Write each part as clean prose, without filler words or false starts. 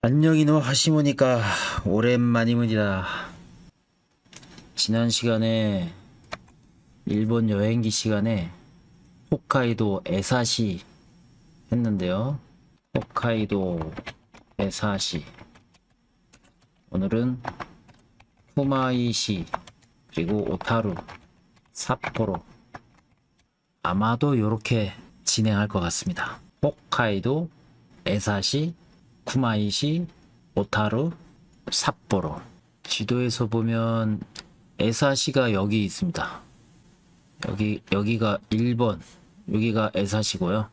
안녕이노 하시모니까 오랜만입니다. 지난 시간에 일본 여행기 시간에 홋카이도 에사시 했는데요. 홋카이도 에사시, 오늘은 후마이시, 그리고 오타루, 삿포로, 아마도 이렇게 진행할 것 같습니다. 홋카이도, 에사시, 쿠마이시, 오타루, 삿포로. 지도에서 보면 에사시가 여기 있습니다. 여기가 1번, 여기가 에사시고요.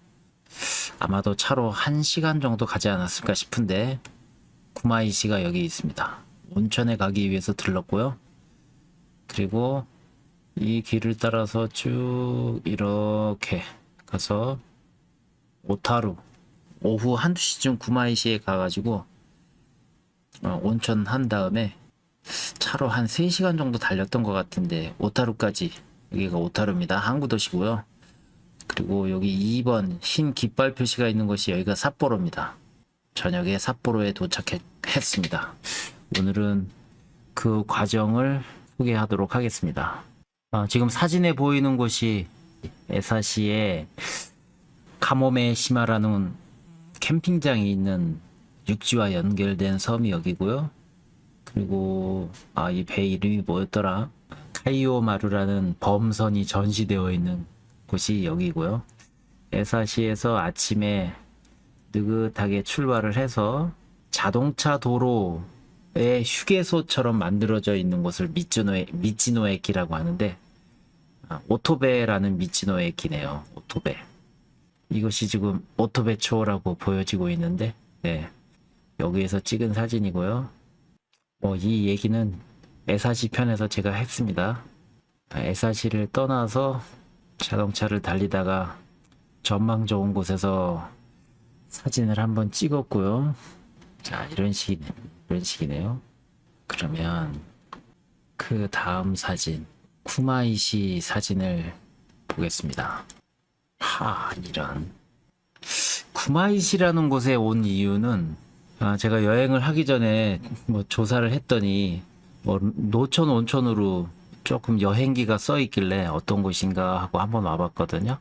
아마도 차로 1시간 정도 가지 않았을까 싶은데 쿠마이시가 여기 있습니다. 온천에 가기 위해서 들렀고요. 그리고 이 길을 따라서 쭉 이렇게 가서 오타루, 오후 1~2시쯤 구마이시에 가가지고 온천 한 다음에 차로 한 3시간 정도 달렸던 것 같은데 오타루까지, 여기가 오타루입니다. 항구도시고요. 그리고 여기 2번 흰 깃발 표시가 있는 곳이 여기가 삿포로입니다. 저녁에 삿포로에 도착했습니다. 오늘은 그 과정을 소개하도록 하겠습니다. 지금 사진에 보이는 곳이 에사시의 카모메 시마라는 캠핑장이 있는 육지와 연결된 섬이 여기고요. 그리고 이 배 이름이 뭐였더라? 카이오마루라는 범선이 전시되어 있는 곳이 여기고요. 에사시에서 아침에 느긋하게 출발을 해서 자동차 도로의 휴게소처럼 만들어져 있는 곳을 미치노에키라고 하는데, 오토베라는 미치노에키네요. 오토베. 이것이 지금 오토베초라고 보여지고 있는데, 네, 여기에서 찍은 사진이고요. 이 얘기는 에사시 편에서 제가 했습니다. 에사시를 떠나서 자동차를 달리다가 전망 좋은 곳에서 사진을 한번 찍었고요. 자, 이런 식이네요. 그러면 그 다음 사진, 쿠마이시 사진을 보겠습니다. 이런. 쿠마이시라는 곳에 온 이유는 제가 여행을 하기 전에 조사를 했더니 노천 온천으로 조금 여행기가 써 있길래 어떤 곳인가 하고 한번 와봤거든요.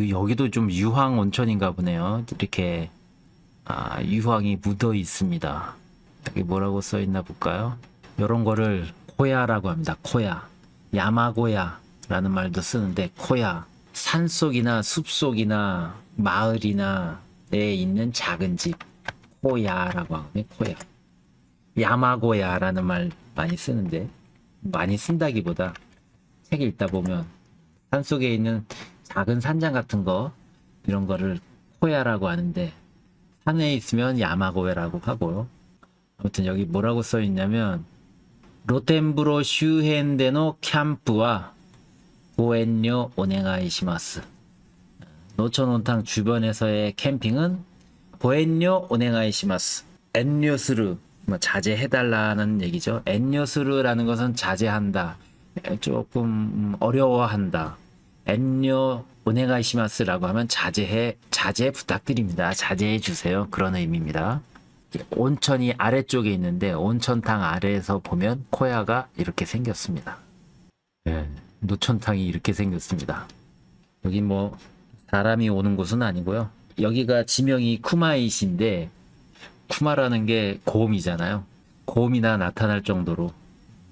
여기도 좀 유황 온천인가 보네요. 이렇게 유황이 묻어 있습니다. 여기 뭐라고 써 있나 볼까요? 이런 거를 코야라고 합니다. 코야, 야마고야라는 말도 쓰는데, 코야, 산속이나 숲속이나 마을이나에 있는 작은 집, 코야라고 하거든요. 코야. 야마고야라는 말 많이 쓰는데, 많이 쓴다기보다 책 읽다 보면 산속에 있는 작은 산장 같은 거, 이런 거를 코야라고 하는데, 산에 있으면 야마고야라고 하고요. 아무튼 여기 뭐라고 써 있냐면, 로텐브로 슈헨데노 캠프와 고엔료 오네가이시마스. 노천 온탕 주변에서의 캠핑은 고엔료 오네가이시마스. 엔료스르, 자제해달라는 얘기죠. 엔료스르라는 것은 자제한다, 조금 어려워한다. 엔료 오네가이시마스라고 하면 자제 부탁드립니다, 자제해 주세요, 그런 의미입니다. 온천이 아래쪽에 있는데 온천탕 아래에서 보면 코야가 이렇게 생겼습니다. 네, 노천탕이 이렇게 생겼습니다. 여기 사람이 오는 곳은 아니고요. 여기가 지명이 쿠마이시인데, 쿠마라는 게 곰이잖아요. 곰이나 나타날 정도로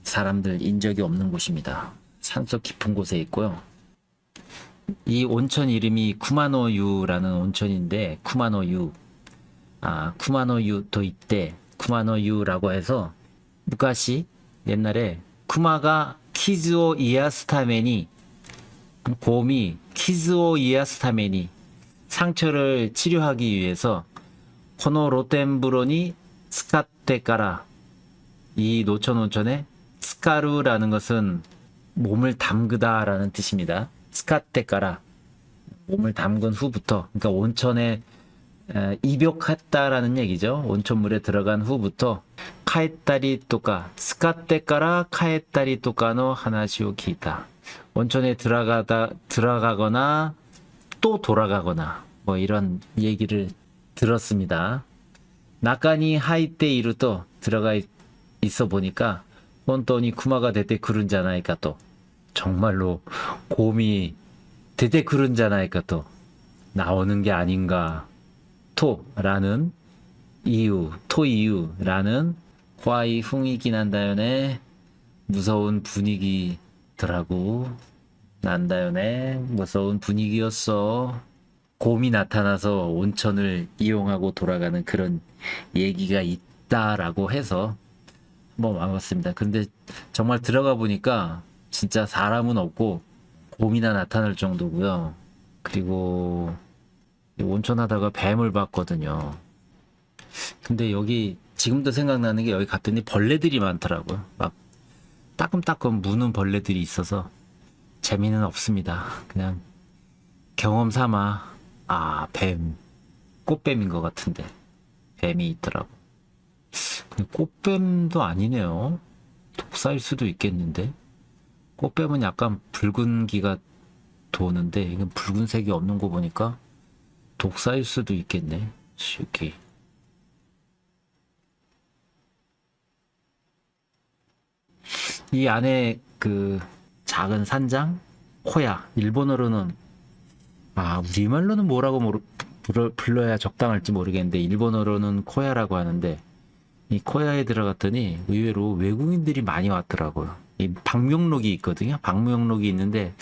사람들 인적이 없는 곳입니다. 산속 깊은 곳에 있고요. 이 온천 이름이 쿠마노유라는 온천인데, 쿠마노유, 쿠마노유도 있대. 쿠마노유라고 해서 무가시, 옛날에 쿠마가 키즈오 이에야스타메니, 곰이 키즈오 이에야스타메니 상처를 치료하기 위해서 코노 로텐브로니 스카테까라, 이 노천 온천에 스카루라는 것은 몸을 담그다 라는 뜻입니다. 스카테까라, 몸을 담근 후부터, 그러니까 온천에 입욕했다라는 얘기죠. 온천물에 들어간 후부터 카에타리 또까, 스카테까라 카에타리 또까노 하나시오 기타, 온천에 들어가거나 또 돌아가거나 이런 얘기를 들었습니다. 나카니 하이테 이루 또 들어가 있어 보니까 혼돈이 쿠마가 데테 그룬자나이까 또 정말로 곰이 데테 그룬자나이까 또 나오는 게 아닌가 토라는 이유 토 이유라는 과이 풍이긴 한다요네 무서운 분위기더라고 난다요네 무서운 분위기였어 곰이 나타나서 온천을 이용하고 돌아가는 그런 얘기가 있다라고 해서 한번 와봤습니다. 근데 정말 들어가 보니까 진짜 사람은 없고 곰이나 나타날 정도고요. 그리고 온천 하다가 뱀을 봤거든요. 근데 여기 지금도 생각나는 게 여기 갔더니 벌레들이 많더라고요. 막 따끔따끔 무는 벌레들이 있어서 재미는 없습니다. 그냥 경험 삼아 뱀 꽃뱀인 것 같은데 뱀이 있더라고. 근데 꽃뱀도 아니네요. 독사일 수도 있겠는데 꽃뱀은 약간 붉은기가 도는데 이건 붉은색이 없는 거 보니까 독사일 수도 있겠네. 여기 이 안에 그 작은 산장 코야 일본어로는 우리말로는 뭐라고 불러야 적당할지 모르겠는데 일본어로는 코야라고 하는데 이 코야에 들어갔더니 의외로 외국인들이 많이 왔더라고요. 이 방명록이 있거든요. 방명록이 있는데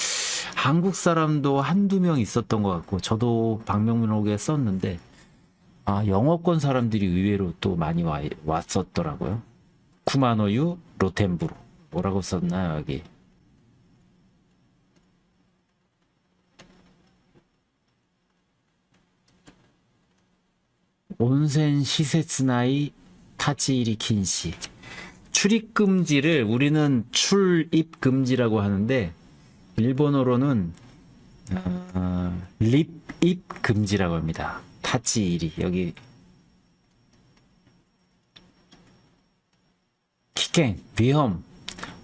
한국 사람도 한두 명 있었던 것 같고 저도 방명록에 썼는데 영어권 사람들이 의외로 또 많이 왔었더라고요. 쿠마노유 로텐부로 뭐라고 썼나요 여기? 온센 시세츠나이 타치이리 킨시 출입 금지를 우리는 출입 금지라고 하는데 일본어로는 립입 금지라고 합니다. 타치이리 여기 키켄 위험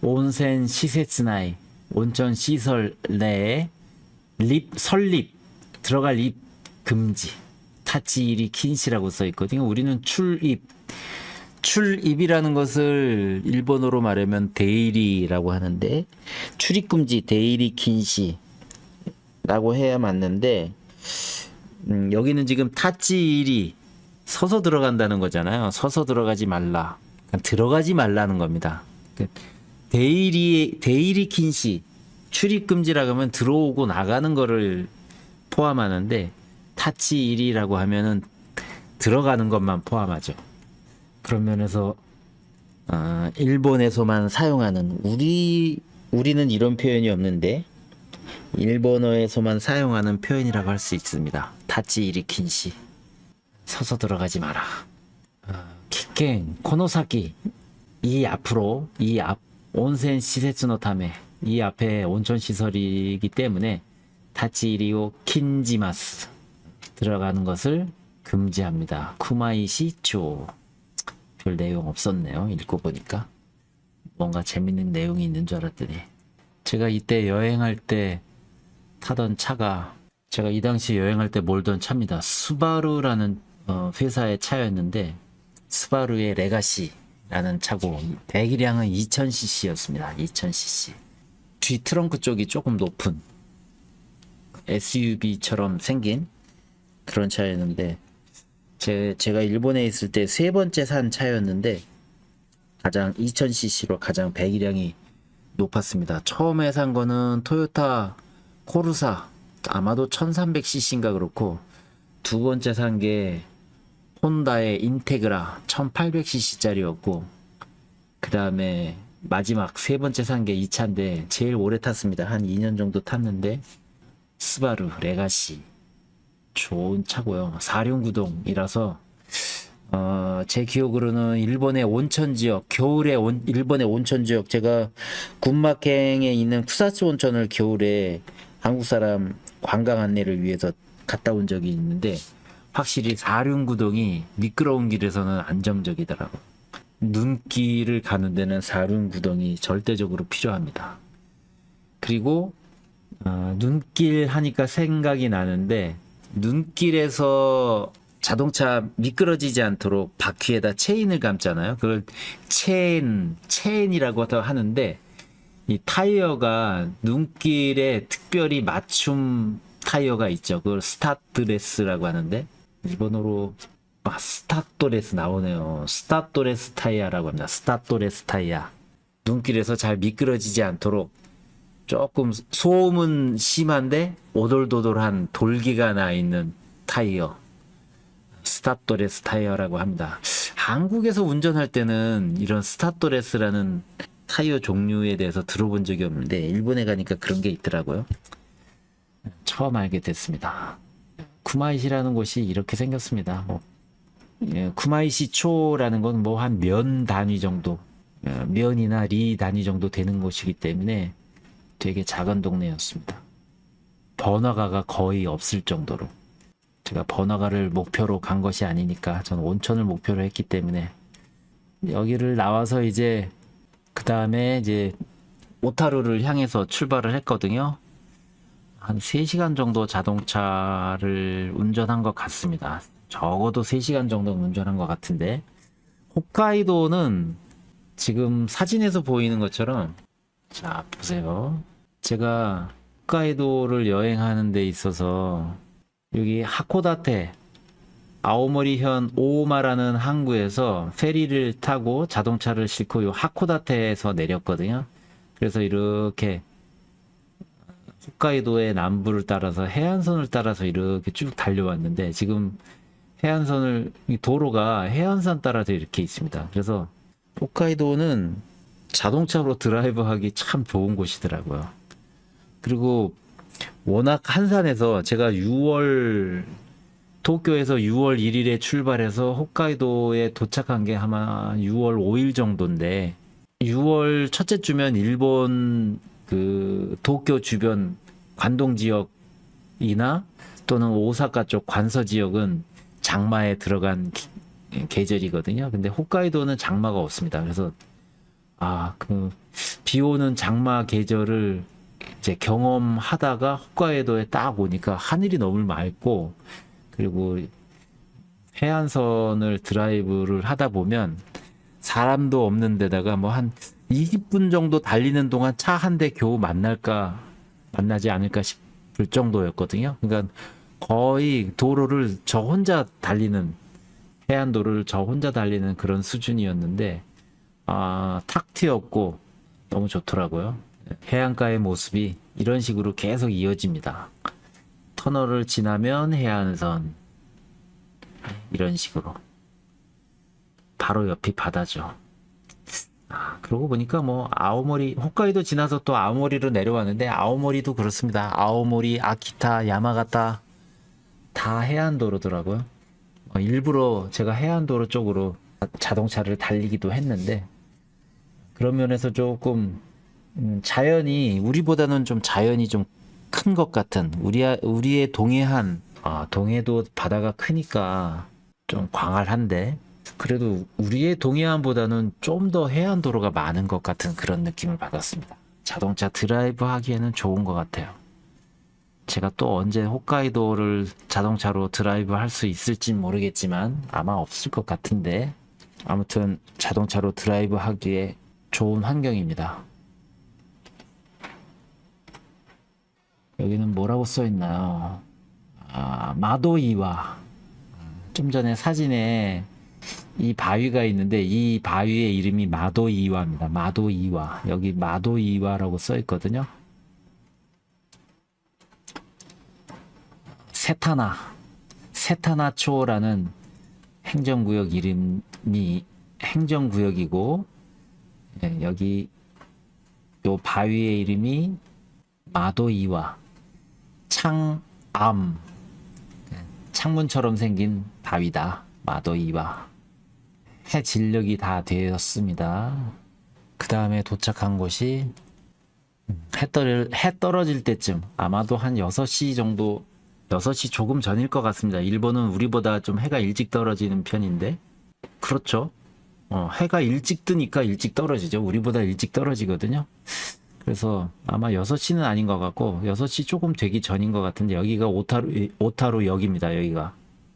온센 시세츠나이 온천 시설 내에 설립 들어갈 입 금지 타치이리 킨시라고 써 있거든요. 우리는 출입이라는 것을 일본어로 말하면 데이리라고 하는데 출입금지 데이리 킨시라고 해야 맞는데 여기는 지금 타치이리 서서 들어간다는 거잖아요. 서서 들어가지 말라. 들어가지 말라는 겁니다. 데이리 킨시 출입금지라고 하면 들어오고 나가는 거를 포함하는데 타치이리라고 하면은 들어가는 것만 포함하죠. 그런 면에서 일본에서만 사용하는 우리는 이런 표현이 없는데 일본어에서만 사용하는 표현이라고 할 수 있습니다. 타치이리 킨시 서서 들어가지 마라. 키켄 코노사키 이 앞으로 이 앞 온센 시세츠노 타메 이 앞에 온천 시설이기 때문에 타치이리오 킨지마스 들어가는 것을 금지합니다. 쿠마이시초 별 내용 없었네요. 읽고 보니까 뭔가 재밌는 내용이 있는 줄 알았더니 제가 이때 여행할 때 타던 차가 제가 이 당시 여행할 때 몰던 차입니다. 스바루라는 회사의 차였는데 스바루의 레가시라는 차고 배기량은 2000cc였습니다. 2000cc 뒤 트렁크 쪽이 조금 높은 SUV처럼 생긴 그런 차였는데 제가 일본에 있을 때 세 번째 산 차였는데 가장 2000cc로 가장 배기량이 높았습니다. 처음에 산 거는 토요타 코르사 아마도 1300cc인가 그렇고 두 번째 산 게 혼다의 인테그라 1800cc짜리였고 그 다음에 마지막 세 번째 산 게 이 차인데 제일 오래 탔습니다. 한 2년 정도 탔는데 스바루 레가시 좋은 차고요. 사륜구동이라서 제 기억으로는 일본의 온천 지역 겨울에 일본의 온천 지역 제가 군마ken에 있는 쿠사츠 온천을 겨울에 한국 사람 관광 안내를 위해서 갔다 온 적이 있는데 확실히 사륜구동이 미끄러운 길에서는 안정적이더라고. 눈길을 가는 데는 사륜구동이 절대적으로 필요합니다. 그리고 눈길 하니까 생각이 나는데 눈길에서 자동차 미끄러지지 않도록 바퀴에다 체인을 감잖아요. 그걸 체인이라고 하는데, 이 타이어가 눈길에 특별히 맞춤 타이어가 있죠. 그걸 스타드레스라고 하는데, 일본어로 스타도레스 나오네요. 스타도레스 타이어라고 합니다. 스타도레스 타이어. 눈길에서 잘 미끄러지지 않도록 조금 소음은 심한데 오돌도돌한 돌기가 나 있는 타이어. 스타도레스 타이어라고 합니다. 한국에서 운전할 때는 이런 스타도레스라는 타이어 종류에 대해서 들어본 적이 없는데 일본에 가니까 그런 게 있더라고요. 처음 알게 됐습니다. 쿠마이시라는 곳이 이렇게 생겼습니다. 쿠마이시초라는 건 뭐 한 면 단위 정도, 면이나 리 단위 정도 되는 곳이기 때문에 되게 작은 동네였습니다. 번화가가 거의 없을 정도로. 제가 번화가를 목표로 간 것이 아니니까 저는 온천을 목표로 했기 때문에 여기를 나와서 이제 그 다음에 이제 오타루를 향해서 출발을 했거든요. 한 3시간 정도 자동차를 운전한 것 같습니다. 적어도 3시간 정도 운전한 것 같은데, 홋카이도는 지금 사진에서 보이는 것처럼, 자 보세요. 제가 홋카이도를 여행하는 데 있어서 여기 하코다테 아오모리현 오오마라는 항구에서 페리를 타고 자동차를 싣고 요 하코다테에서 내렸거든요. 그래서 이렇게 홋카이도의 남부를 따라서 해안선을 따라서 이렇게 쭉 달려왔는데, 지금 해안선을, 도로가 해안선 따라서 이렇게 있습니다. 그래서 홋카이도는 자동차로 드라이브하기 참 좋은 곳이더라고요. 그리고 워낙 한산해서 제가 도쿄에서 6월 1일에 출발해서 홋카이도에 도착한 게 아마 6월 5일 정도인데, 6월 첫째 주면 일본 그 도쿄 주변 관동 지역이나 또는 오사카 쪽 관서 지역은 장마에 들어간 계절이거든요. 근데 홋카이도는 장마가 없습니다. 그래서 그 비 오는 장마 계절을 이제 경험하다가 홋카이도에 딱 오니까 하늘이 너무 맑고, 그리고 해안선을 드라이브를 하다 보면 사람도 없는 데다가 뭐 한 20분 정도 달리는 동안 차 한 대 겨우 만나지 않을까 싶을 정도였거든요. 그러니까 거의 도로를 저 혼자 달리는, 해안도로를 저 혼자 달리는 그런 수준이었는데, 탁 트였고 너무 좋더라고요. 해안가의 모습이 이런 식으로 계속 이어집니다. 터널을 지나면 해안선, 이런 식으로 바로 옆이 바다죠. 그러고 보니까 뭐 아오모리, 홋카이도 지나서 또 아오모리로 내려왔는데, 아오모리도 그렇습니다. 아오모리, 아키타, 야마가타 다 해안도로더라고요. 일부러 제가 해안도로 쪽으로 자동차를 달리기도 했는데, 그런 면에서 조금 자연이 우리보다는 좀 자연이 좀 큰 것 같은, 우리의 동해안, 동해도 바다가 크니까 좀 광활한데, 그래도 우리의 동해안보다는 좀 더 해안도로가 많은 것 같은 그런 느낌을 받았습니다. 자동차 드라이브 하기에는 좋은 것 같아요. 제가 또 언제 홋카이도를 자동차로 드라이브 할 수 있을진 모르겠지만 아마 없을 것 같은데, 아무튼 자동차로 드라이브 하기에 좋은 환경입니다. 여기는 뭐라고 써 있나요? 마도이와. 좀 전에 사진에 이 바위가 있는데, 이 바위의 이름이 마도이와입니다. 마도이와. 여기 마도이와라고 써 있거든요. 세타나초라는 행정구역 이름이 행정구역이고, 여기 요 바위의 이름이 마도이와. 창문처럼 생긴 바위다. 마도이와. 해 진력이 다 되었습니다. 그 다음에 도착한 곳이 해 떨어질 때쯤, 아마도 한 6시 정도, 6시 조금 전일 것 같습니다. 일본은 우리보다 좀 해가 일찍 떨어지는 편인데, 그렇죠. 해가 일찍 뜨니까 일찍 떨어지죠. 우리보다 일찍 떨어지거든요. 그래서 아마 6시는 아닌 것 같고 6시 조금 되기 전인 것 같은데, 여기가 오타루 역입니다. 여기가